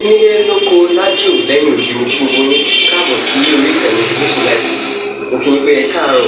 Nílé lóko lájò lẹ́yìn òdì mo kí gbogbo yín káàbọ̀ sí orí ìkànnì Gúúsùláìtì. Mo kí yín pé ẹ káàárọ̀,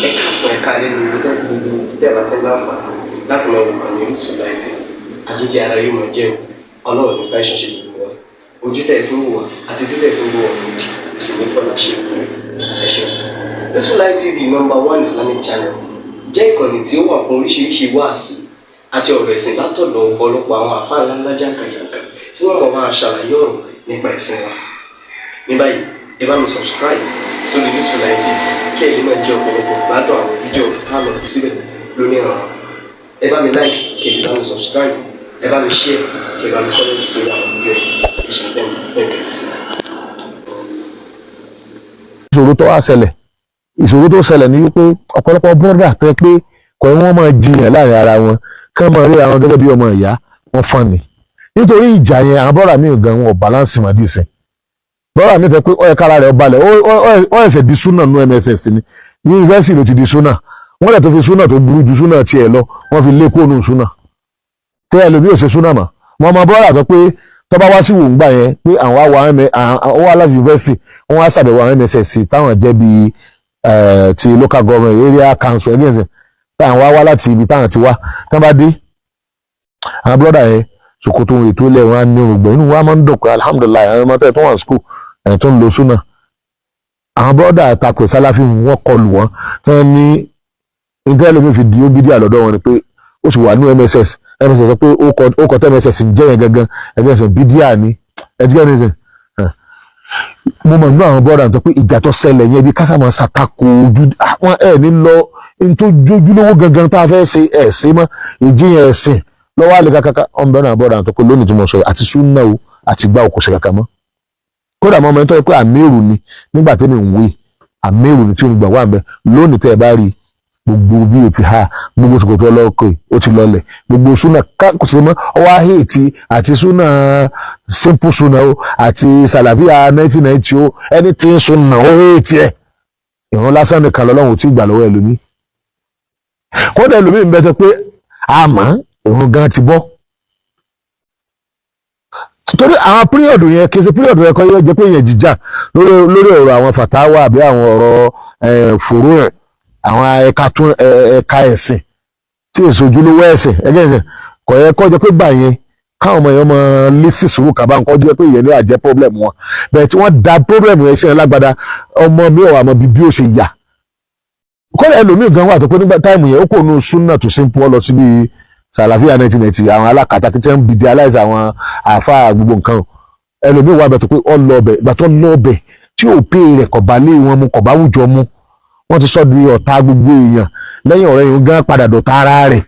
ẹ káàsán, ẹ káalẹ́ ní ibi tẹ́kù gbogbo tẹ́ẹ̀bà tẹ́ láǹfààní láti máa wò ìkànnì Gúúsùláìtì. Àjíjẹ ara yóò máa jẹun, Ọlọ́run ní fẹ́ ṣọṣẹ́ gbogbo wa. Ojú tẹ̀ fi ń wò wá àti títẹ̀ fi ń wò wá lòdì, kò sì ní fọ́nà ṣe ìpín. Ẹ ṣeun. Gúúsùláìtì TV #1 Islamic channel jẹ́ ìkànnì tí ó wà fún oríṣiríṣi wáàsí àti ọ̀rọ̀ ẹ̀sìn látọ̀dọ̀ ọ̀pọ̀lọpọ̀ àwọn àfáà ńláńlá jàǹkàjàǹkà tí wọ́n mọ̀ máa ṣàlàyé ọ̀rọ̀ nípa ẹ̀sìn wa. Ní báyìí, ẹ bá mi subscribe sórí Gúúsùláìtì kí ẹ lè máa jẹ ọ̀pọ̀lọpọ̀ gbádùn àwọn fídíò táwọn fi síbẹ̀ lónìí ọ̀rọ̀. Ẹ bá mi like kí ẹ sì bá mi subscribe, ẹ bá mi share kí ẹ bá mi comment sórí àwọn fídíò yìí. Ìṣẹ̀lẹ̀ bẹ́ẹ̀ ti sí. ìṣòro tó wá ṣẹlẹ̀ ìṣòro tó ṣẹlẹ̀ ni wípé ọ̀pọ̀lọpọ̀ bọ́dà tó yẹ pé kò wọ́n máa jiyàn láàrin ara wọn kí wọ́n máa rí àwọn gẹ́gẹ́ bí ọmọ ìyá wọn fọ́n ni nítorí ìjà yẹn àwọn bọ́dà míì gan wọn ò balance mọ́ dísìn bọ́dà míì tẹ́ pé ó yẹ kára rẹ̀ balẹ̀ ó ẹ̀sẹ̀ di súnà nú MSS ni yunifásitì ló ti di súnà wọ́n lẹ̀ tó fi súnà tó burú ju súnà tiẹ̀ lọ wọ́n fi lé kóònù súnà tẹ́ ẹ lómi ò ṣe súnà mọ́ wọn mọ bọ́dà tó pé tọ́ba wá sí wòǹgbà yẹn pé àwọn wá láti yunifásitì wọ́n wá ṣàbẹ̀wò àwọn MSS táwọn jẹ́ bíi ti local government area council ẹgbẹ́ ẹ̀sìn táwọn wá láti ibi táwọn ti wá tán bá dé àwọn bọ́dà yẹn ṣòkòtò ètò ilẹ̀ wọn á ní orúgbọ̀n inú wa máa ń dùn pé alhamdulilayi àwọn ọmọ tẹ̀ tó wà ní school ẹ̀ tó ń lo súnà àwọn bọ́dà àtakò sálàfí wọn kọlù wọn tí wọ́n ní ìtẹ́lẹ̀mí fi di obìdí àlọ́dọ̀ wọn ni pé ó sì wà ní MSS sọ pé ó kọ tẹ́ MSS jẹ́ yẹn gangan ẹgbẹ́ ẹ̀sìn bídíà ni ẹgbẹ́ ẹ̀sìn mo mọ̀ nínú àwọn bọ́dà tó pé ìjà tó ṣẹlẹ̀ yẹn bí kásá máa ṣàtakò ojú àwọn ẹ̀ ní lọ ní tó jójúlówó gangan tá a fẹ́ ṣe ẹ̀sìn mọ́ ìjiyàn ẹ̀sìn lọ́wọ́ àlè kàkàkà ọ̀nbẹ́ náà bọ́dà tó pé lónìí tí mo sọ àti súnà o àti gbá òkú ṣe kàkà mọ́ kódà mọ́ ọmọ ẹni tó yẹ pé àmẹ́rù ni nígbà tí mi ń wé àmẹ́rù ni tí mo gbà wà ń bẹ lónìí tẹ́ ẹ bá rí gbogbo bí o ti ha gbogbo ṣòkòtò ọlọ́kọ̀ ó ti lọlẹ̀ gbogbo súnà kò sí mọ́ ọwọ́ àhẹ́ẹ̀tì àti súnà simple súnà o àti sàlàfíà 1990 o ẹni tí ń súnà ó hẹ́ẹ̀tì ẹ̀ ìran lásán nìkan lọ́lọ́run ò tí ì gbà lọ́wọ́ ẹlòmí kódà ẹlòmí ń bẹ tẹ pé àmọ́ ìran gan ti bọ́ torí àwọn píríọ̀dù yẹn kì í ṣe píríọ̀dù yẹn kọ́ yóò jẹ́ pé yẹn jíjà lórí ọ̀rọ̀ àwọn fàtáwà àbí àwọn ọ̀rọ̀ fòró ẹ̀ àwọn ẹ̀ka ẹ̀sìn tí èso ojúlówó ẹ̀sìn ẹgbẹ́ ẹ̀sìn kò yẹ kó jẹ́ pé gbà yẹn káwọn ọmọ yẹn máa lé sí sùúrù kàbá nǹkan jẹ́ pé ìyẹn ló wà jẹ́ problem wọn bẹ́ẹ̀ tí wọ́n da problem yẹn ṣe lágbádá ọmọ mi ò wà mọ bí ó ṣe yà kọ́lá ẹlòmíì gan wà tó pé nígbà táìmù yẹn ó kò nu súnà tó ṣe ń pọ́ lọ síbi sàlàfíà 1990 àwọn alákàtà tí wọ́n ń bìdí aláìsàn àwọn àáfàá gbogbo nǹkan ẹlòmíì wà bẹ̀ tó pé ọlọ́ọ̀bẹ̀ ìgbà tó lọ́ọ̀bẹ̀ tí ò pé rẹ̀ kọ̀bá lé wọn mu kọ̀bá wùjọ mu wọ́n ti sọ di ọ̀tá gbogbo èèyàn lẹ́yìn ọ̀rẹ́ yìí ó gán padà dọ̀tá ara rẹ̀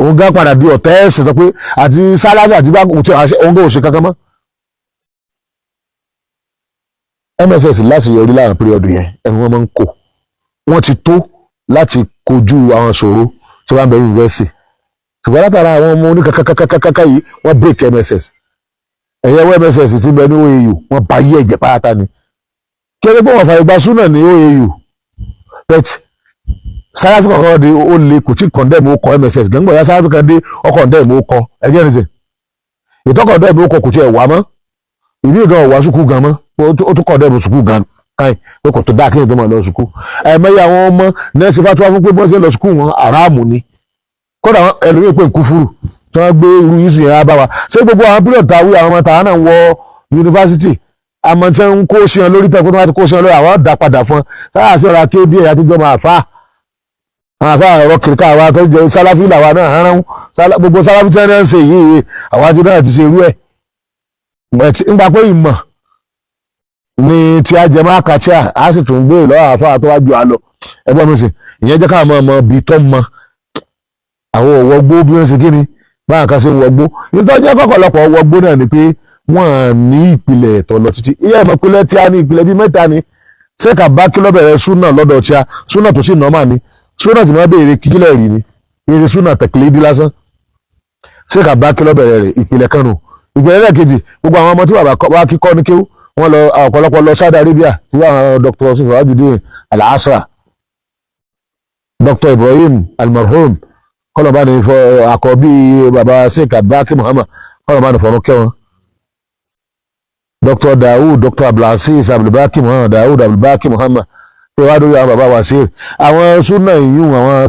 òun gán padà di ọ̀tá ẹ̀sìn tó pé àti sálábì àti bá òun gán òṣè kankan mọ́. MSS láti yọrí láwọn píríọ̀dù yẹn ẹnu wọn máa ń kó wọ́n ti tó láti kojú àwọn ṣòro tí wọ́n bẹ yunifásitì ṣùgbọ́n látara àwọn ọmọ oníkàkàkàkàkà yìí wọ́n break MSS ẹ̀yẹ́wọ́ MSS ti bẹ ní OAU wọ́n bá yí ẹ̀jẹ̀ pátá ni kí ẹgbẹ́ pé wọ́n fàyè gba súnà ní OAU but sáráfì kankan dé ó lè kò tí kọ̀ndẹ́mù ó kọ MSS gbẹ̀ngbọ̀n ya sáráfì kan dé ọkọ̀ ndẹ́mù ó kọ ẹgbẹ́ ẹ̀rìnsẹ̀ ìtọ́kọ̀ ndẹ́mù ó kọ kò tí ẹ̀ wá mọ́ ìbí gan ọ̀wá sùkú gan mọ́ ó tún kọ̀ndẹ́mù sùkú gan káyìn pé kò tó dáa kéèyàn tó máa lọ sùkú ẹ̀mẹ́yà àwọn ọmọ nẹ́ẹ̀sì fatuwa fún pé bọ́sẹ̀ lọ sùkú wọn àràmù ni kódà ẹlòmíì pé kúfúrù tí wọ́n gbé irú yìí sùn yẹn á bá wa ṣé gbogbo àwọn pílọ̀ tàwí àwọn ọmọ tàwọn náà wọ yunifásitì àmọ́ tí wọ́n ń kó sí wọn lórí tẹ́kọ́ tó wá ti kó sí wọn lórí àwọn dá padà fún sáà sí ọ̀rọ̀ akéwì ẹ̀yà tó jọmọ àfá ọ̀rọ̀ kìrìkà àwa tó jẹ sáláfì làwa náà hánà gbogbo sáláfì tí wọ́n ń ṣe yìí àwa ti náà ti ṣe irú ẹ̀ nígbà pé ìmọ̀ ni tí a jẹ máa kàtíà á sì tún gbé lọ́wọ́ àfá tó wá ju àlọ́ ẹgbọ́n mi sì ìyẹn jẹ́ káwọn ọmọ bí tó mọ àwọn òwọ́gbó bí wọ́n ṣe kí ni báwọn kan ṣe ń wọgbó nítorí jẹ́ kọ́kọ́lọpọ̀ wọgbó náà ni pé wọ́n ní ìpìlẹ̀ ẹ̀tọ́ lọ títí iye ẹ̀mọ̀ ìpìlẹ̀ tí a ní ìpìlẹ̀ bíi mẹ́ta ni ṣéka bá kí ló bẹ̀rẹ̀ súnà lọ́dọ̀ tí a súnà tó sì nọ́mà ni súnà tí wọ́n béèrè kíkílẹ̀ rí ni iye súnà tẹ̀kìlẹ̀ dí lásán ṣéka bá kí ló bẹ̀rẹ̀ rẹ̀ ìpìlẹ̀ kan nù ìpìlẹ̀ lẹ́ẹ̀kejì gbogbo àwọn ọmọ tí bàbá wa kíkọ́ ní kéwú wọ́n lọ ọ̀pọ̀lọpọ̀ lọ Saudi Arabia tí wọ́n Dr. Sifawajudeen Al-Asra Dr. Ibrahim Al-Marhum kọ́lọ̀ bá ní fọ àkọ́bí bàbá Sheikh Abubakar Muhammad kọ́lọ̀ bá ní fọ̀rọ̀ kẹ́wọn Dr. Daoud Dr. Abdulaziz Abdulbaki Muhammad Daoud Abdulbaki Muhammad tí wàá dórí àwọn bàbá wa sí àwọn súnà ìyún àwọn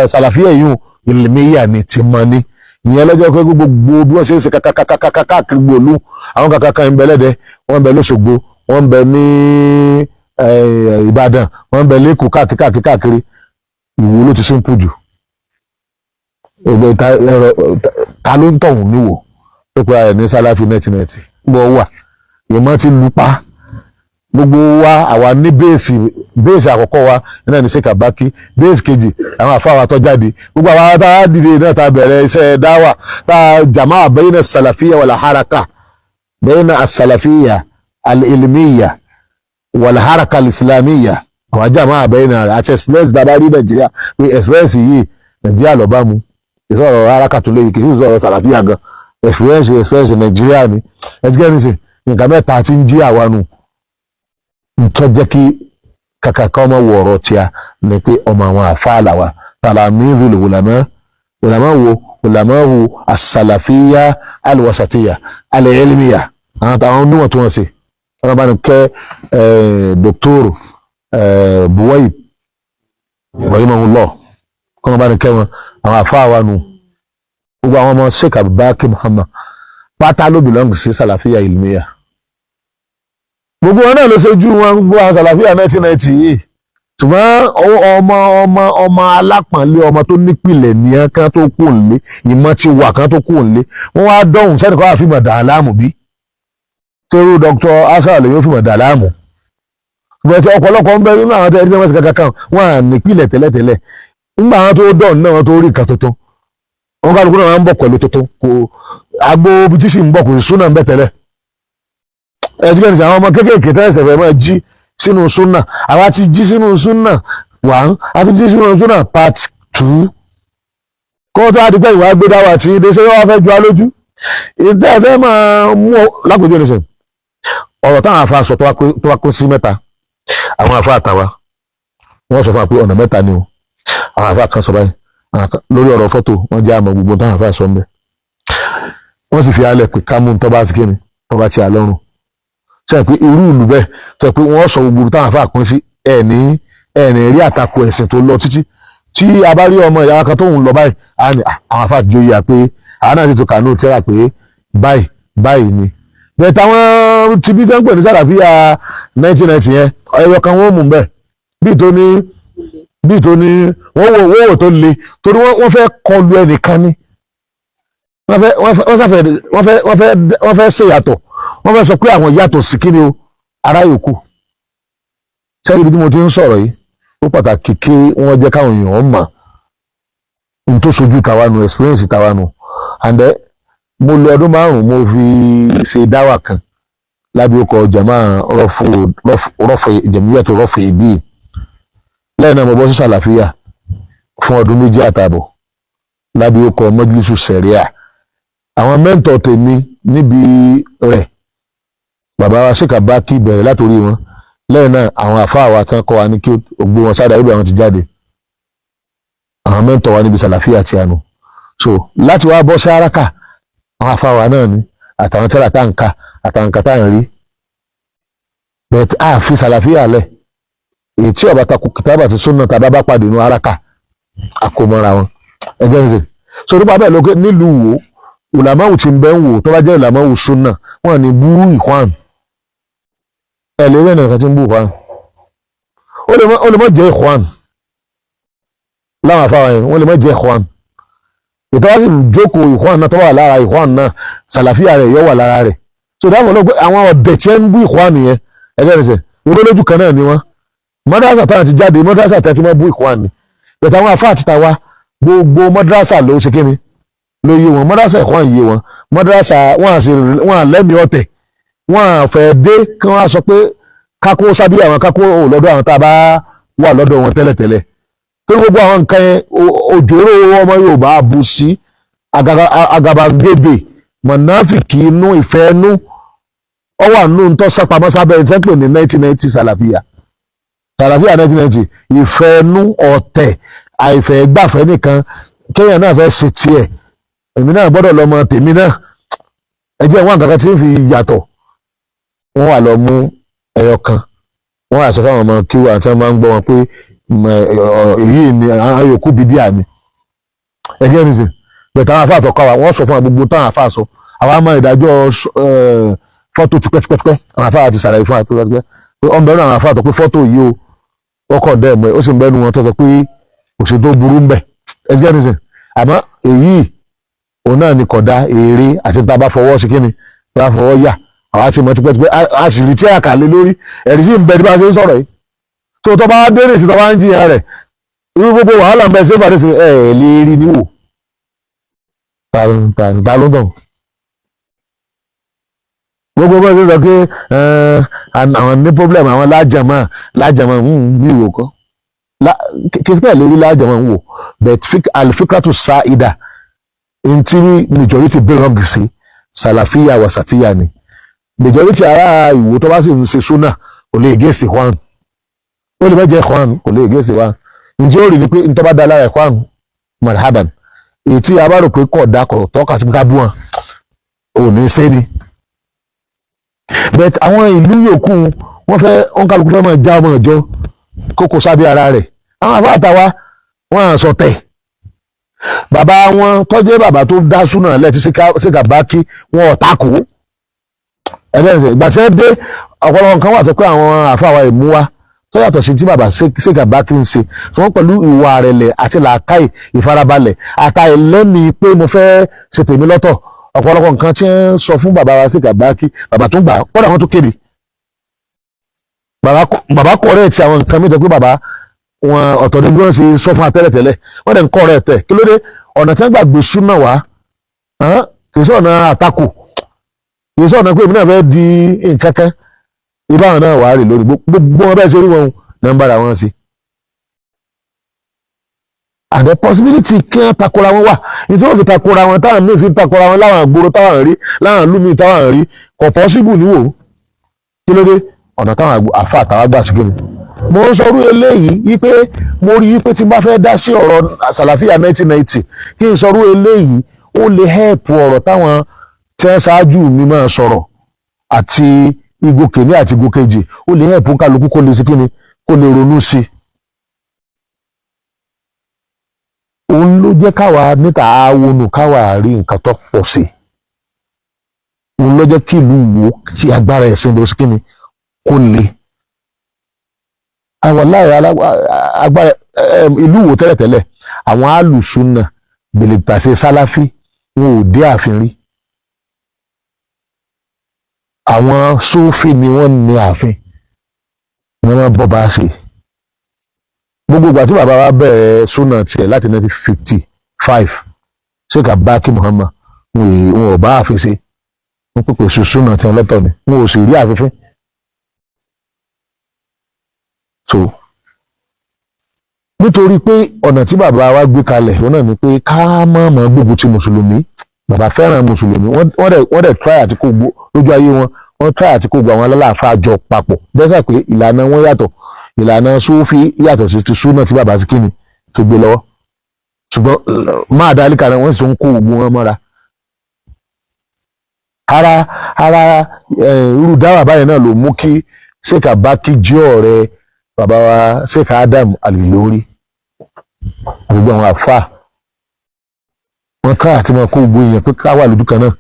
sàlàfíà ìyún ìlmíyà ni ti mọ ní ìyẹn lọ́jọ́ pé gbogbo bí wọ́n ṣe ń ṣe káàkiri gbòòlù àwọn kàkàkà ń bẹ lẹ́dẹ̀ wọ́n ń bẹ lọ́ṣogbo wọ́n ń bẹ ní Ìbàdàn wọ́n ń bẹ lẹ́kọ̀ọ́ káàkiri Ìwó ló ti simple jù ta ló ń tọ̀hún níwò tó pe ara ní sálàfí nẹ́tínẹ́tì gbọ́ wà ìmọ̀ ti lupa gbogbo wa àwa ní bẹ́ẹ̀sì àkọ́kọ́ wa náà ní Sheikh Abaki bẹ́ẹ̀sì kejì àwọn àfáwà tó jáde gbogbo àwọn tá a dìde náà tá a bẹ̀rẹ̀ iṣẹ́ dáwà tá a jama'a bayna as-salafiyya wal haraka bayna as-salafiyya al-ilmiyya wal haraka al-islamiyya àwọn jama'a bayna rẹ̀ àti express dábàá rí Nàìjíríà pé express yìí Nàìjíríà lọ bá mu ìsọ̀rọ̀ haraka tó léyìí kì í sọ̀rọ̀ salafiyya gan express Nàìjíríà ni ẹ̀jẹ̀ ní sè nǹkan mẹ́ta ti ń jí àwa nù ntọ́ jẹ́ kí kàkàkà ọmọ wọ̀ọ̀rọ̀ tí a ní pé ọmọ àwọn àfáàlà wa talamizul ulama wo as-salafiyya al-wasatiyya al-ilmiyya àwọn táwọn oníwọ̀n tó wọ́n sí wọ́n bá ní kẹ́ Dr. Buwaib rahimahullah kọ́nà bá ní kẹ́ wọn àwọn àfáà wa nù gbogbo àwọn ọmọ Sheikh Abubakar Muhammad pátá ló belong sí salafiyya ilmiyya gbogbo wọn náà ló ṣojú wọn gbogbo àwọn sàlàfíà 1990 yìí ṣùgbọ́n ọmọ alápọ̀nlé ọmọ tó nípìnlẹ̀ nìyẹn kan tó kù nílé ìmọ̀ ti wà kan tó kù nílé wọ́n wá dọ̀hùn sẹ́nìkan wà fìmọ̀ dà láàmú bí tẹ́rù Dr. Asal yóò fìmọ̀ dà láàmú bẹ̀tẹ̀ ọ̀pọ̀lọpọ̀ ń bẹ nínú àwọn tẹ́lẹ̀ tí wọ́n sì kankan wọ́n à nípìnlẹ̀ tẹ́lẹ̀tẹ́lẹ̀ nígbà àwọn tó dọ̀hùn náà tó rí nǹkan tuntun wọn kálukú náà ń bọ̀ pẹ̀lú tuntun kò agbó bí tí sì ń bọ̀ kò sí súnà ń bẹ tẹ́lẹ̀ ẹ̀dùkẹ́ni àwọn ọmọ kéékèèké tẹ́lẹ̀sẹ̀ fẹ́ máa jí sínú súnà àwa ti jí sínú súnà 1 àti jí sínú súnà part 2 kó tó àdìpẹ́ ìwà gbé dáwà tí ìdè ṣe wọ́n fẹ́ ju alójú ìdẹ́ ẹ̀fẹ́ máa mú lápòjú ẹni sẹ̀ ọ̀rọ̀ táwọn afa sọ tó wá kó sí mẹ́ta àwọn afa àtàwa wọ́n sọ fún wa pé ọ̀nà mẹ́ta ni o àwọn afa kan sọ báyìí lórí ọ̀rọ̀ fọ́tò wọ́n jẹ́ àmọ́ gbogbo táwọn afa sọ ń bẹ́ wọ́n sì fi alẹ́ pé kámú tó bá ti kíni tó bá ti àlọ́run sẹ́yìn pé irú ìlú bẹ́ẹ̀ tó yẹ pé wọ́n sọ gbogbo táwọn afá pín sí ẹ̀ní rí àtakò ẹ̀sìn tó lọ títí tí a bá rí ọmọ ìyá kan tó ń lọ báyìí àwọn afá joyè pé àwọn náà sì tó kànú tẹ́ra pé báyìí ni. bẹ́ẹ̀ táwọn tibí tó ń pè ní sàlàfíà 1990 yẹn ẹyọ kan wọ́n mú bẹ́ẹ̀ bíi tó ní wọ́n wò tó le torí wọ́n fẹ́ kọlu ẹnìkan ni wọ́n fẹ́ ṣèyàtọ̀ wọ́n fẹ́ sọ pé àwọn yàtọ̀ sí kí ni o ará yòókù sẹ́yìn ibi tí mo ti ń sọ̀rọ̀ yìí ó pàtàkì kí wọ́n jẹ́ káwọn èèyàn mọ̀ n tó sojú tàwa nù experience tàwa nù and then mo lo ọdún 5 mo fi ṣe dáwà kan lábẹ́ ọkọ̀ jama jẹ̀míyàtọ̀ rọ́fù ìdí lẹ́yìn náà mo bọ́ sí sàlàfíà fún ọdún 2 àtààbọ̀ lábẹ́ ọkọ̀ mọ́júlísù sẹ̀ríà àwọn mẹ́ńtọ̀ tèmi níbi rẹ̀ bàbá wa Sheikh Abaki bẹ̀rẹ̀ látòrí wọn lẹ́yìn náà àwọn àfáà wa kan kọ́ wa ní kí ògbó wọn sáré àríbẹ̀ àwọn ti jáde àwọn mẹ́ńtọ̀ wa níbi sàlàfíà tí a nù so láti wá bọ́ síáràkà àwọn àfáà wa náà ni àtàwọn tẹ́lá tá ń ka àtàwọn nǹkan tá ń rí bẹ̀ẹ̀ a fi sàlàfíà lẹ̀ èyí tí ọ̀bàtà kìtàbà ti súnà tàbá bá pàdé nùáràkà àkómọ́ra wọn ẹgbẹ́ ń sè so nípa bẹ́ẹ̀ lókè nílùú Ìwó ulamawu ti ń bẹ́ ń wò tó bá jẹ́ ulamawu súnà wọn ni búrú ìkwán ẹ̀lẹ́rẹ́ nìkan tí ń bú ìkwán ó lè mọ́ jẹ́ ìkwán láwọn afáwọn yẹn wọ́n lè mọ́ jẹ́ ìkwán ìtọ́wá sì jókòó ìkwán náà tó wà lára ìkwán náà sàlàfíà rẹ̀ yóò wà lára rẹ̀ so dáhùn lọ́gbẹ́ àwọn ọ̀dẹ̀ tí ń bú ìkwán yẹn ẹgbẹ́ rẹ̀ sẹ̀ ìwé lójú kan náà ni wọ́n mọ́dásà táwọn ti jáde mọ́dásà tí wọ́n ti mọ́ bú ìkwán ni bẹ̀tẹ̀ àwọn afá àti tàwa gbogbo mọ́dásà ló ṣe kíni ló yé wọn mọ́dásà ẹ̀kọ́ yé wọn mọ́dásà wọn lẹ́mìí ọ̀tẹ̀ wọn fẹ́ dé kí wọ́n sọ pé kákó sábí àwọn kákó lọ́dọ̀ àwọn tá a bá wà lọ́dọ̀ wọn tẹ́lẹ̀tẹ́lẹ̀ tó gbogbo àwọn nǹkan yẹn òjòrò ọmọ Yorùbá bu sí agabagebe mọ̀náfìkì inú ìfẹ́ inú ọwọ́ àánú ń tọ́ sápamọ́ sábẹ́ ẹ̀ tẹ́pẹ̀ ní 1990 sàlàfíà 1990 ìfẹ́ inú ọ̀tẹ̀ àìfẹ́ gbàfẹ́ nìkan kéèyàn náà fẹ́ ṣe tiẹ̀ èmi náà gbọ́dọ̀ lọ́mọ tèmi náà ẹ jẹ́ wọn kankan tí ń fi yàtọ̀ wọ́n wà lọ mú ẹyọ kan wọ́n wà sọ fáwọn ọmọ kí wọ́n àti wọ́n máa ń gbọ́ wọn pé èyí ni àwọn yòókù bídíà ni ẹgbẹ́ nìsín bẹ̀tẹ̀ àwọn afáàtọ̀ kọ́ wa wọ́n sọ fún gbogbo táwọn afáà sọ àwọn àmọ́ ìdájọ́ fọ́tò tipẹ́tipẹ́ àwọn afáà ti sàlàyé fún àti tipẹ́tipẹ́ ọmọ bẹ̀rù àwọn afáàtọ̀ pé fọ́tò yìí ó kọ̀ dẹ́ mọ́ ó sì ń bẹ́nu wọn tó sọ pé òṣè tó burú ń bẹ̀ ẹgbẹ́ nìsín àmọ́ èyí òun náà ni kódà èrè àti tá a bá fọwọ́ sí kíni tá a fọwọ́ yà àwọn àti mọ̀ tipẹ́tipẹ́ a sì rí tí a kà lé lórí ẹ̀rí sì ń bẹ bí a ṣe ń sọ̀rọ̀ yìí tó tọ́ bá dé nìsín tó bá ń jiyàn rẹ̀ irú gbogbo wàhálà ń bẹ ṣé fàdé sí ẹ̀ lè rí níwò ta ló ń tàn gbogbo bó ṣe sọ pé àwọn ní problem àwọn lájàmọ́ bí ìwò kọ́ kí pẹ́ lórí lájàmọ́ ń wò but alifikratu sa'ida ntí majority belong sí salafiya wa satiya ni majority ara ìwò tó bá sì ń ṣe súnà kò lè gé sí Juan ó lè má jẹ́ Juan kò lè gé sí Juan ǹjẹ́ ó rí ni pé ntọ́ bá da lára ẹ̀ Juan marhaban èyí tí a bá rò pé kọ̀ dá kọ̀ tọ́ka sí ká bú wọn ò ní ṣe ni but àwọn ìlú yòókù wọn kálukú fẹ́ máa já ọmọ ìjọ kókó sábẹ́ ara rẹ̀ àwọn àbáàtàwa wọn à sọ tẹ̀ bàbá wọn tọ́jú bàbá tó dá súnà lẹ́tí Síkàbákí wọn ò takò ẹgbẹ́ ìgbà tí wọ́n dé ọ̀pọ̀lọpọ̀ nǹkan wà tó pé àwọn àfáàwà ìmú wa tó yàtọ̀ sí tí bàbá Síkàbákí ń ṣe tí wọ́n pẹ̀lú ìwà àrẹ̀lẹ̀ àti làákàyè ìfarabalẹ̀ àtàìlẹ́mìí pé mo fẹ́ ṣe tèmi lọ́tọ̀ ọ̀pọ̀lọpọ̀ nǹkan tí ń sọ fún bàbá wa Síkàbákí bàbá tó gbà kọ́dà wọn tó kéde bàbá kọ̀ọ̀rẹ́ ti àwọn nǹkan mìíràn pé bàbá wọn ọ̀tọ̀ ní bí wọ́n ṣe sọ fún atẹ́lẹ̀tẹ́lẹ̀ wọ́n dẹ̀ ń kọ̀ọ̀rẹ́ tẹ̀ kí ló dé ọ̀nà tí wọ́n gbàgbé súnà wá kì í sọ ọ̀nà àtakò kì í sọ ọ̀nà pé èmi náà fẹ́ di nǹkan kan ibà náà wà á rè lórí gbogbo wọn bẹ́ẹ̀ ṣe rí wọn nọ́mbàrà wọn sí. And the possibility kí wọ́n takora wọn wà ní tí wọ́n fi takora wọn táwọn míì fi takora wọn láwọn àgbòrò táwọn rí láwọn lúmi táwọn rí kò possible níwò kí ló dé ọ̀nà táwọn àfa àtàwọn gbà sí kíni. mo ń sọrú eléyìí wípé mo rí wípé tí n bá fẹ́ dá sí ọ̀rọ̀ Sàlàfíà 1990 kí n sọrú eléyìí ó lè help ọ̀rọ̀ táwọn tí wọ́n ṣáájú mi máa sọ̀rọ̀ àti igun kìíní àti igun kejì ó lè help kálukú kó lè sí kíni kó lè ronú sí i. òun ló jẹ́ káwa níta àwọnù káwa rí nǹkan tó pọ̀ sí òun ló jẹ́ kí ìlú wo kí agbára ẹ̀sìn lọ sí kíni kó le àwọn láyé agbára ìlú wo tẹ́lẹ̀tẹ́lẹ̀ àwọn alùsùnà bèlèpàṣẹ sálàfí wọn ò dé ààfin rí àwọn sófì ni wọ́n ní ààfin ni wọ́n bọ́ bá ṣe gbogbo ìgbà tí bàbá wa bẹ̀rẹ̀ súnà tiẹ̀ láti 1955 Síkàbákí Muhammad wọn ò bá ààfin ṣe wọn pè kò sí súnà tiẹ̀ lọ́tọ̀ ni wọn ò sì rí àfífín. so nítorí pé ọ̀nà tí bàbá wa gbé kalẹ̀ wọn náà ni pé ká má máa gbógun ti mùsùlùmí bàbá fẹ́ràn mùsùlùmí wọ́n dẹ̀ try àti kó lójú ayé wọ́n try àti kó gbọ́ àwọn alálàáfáà jọ papọ̀ dẹ́sà pé ìlànà wọn yàtọ̀ ìlànà Súfì yàtọ̀ sí ti súnà tí bàbá sí kíni tó gbé lọ́wọ́ ṣùgbọ́n máa dá líka náà wọ́n sì ń kó ogun wọn mọ́ra ara irú dáwà báyìí náà ló mú kí Síkàbákí jẹ́ ọ̀rẹ́ bàbá wa Sheikh Adam Al-Ilory àti gbogbo àwọn àfáà wọn ká àti máa kó gbogbo èèyàn pé ká wà lójú kan náà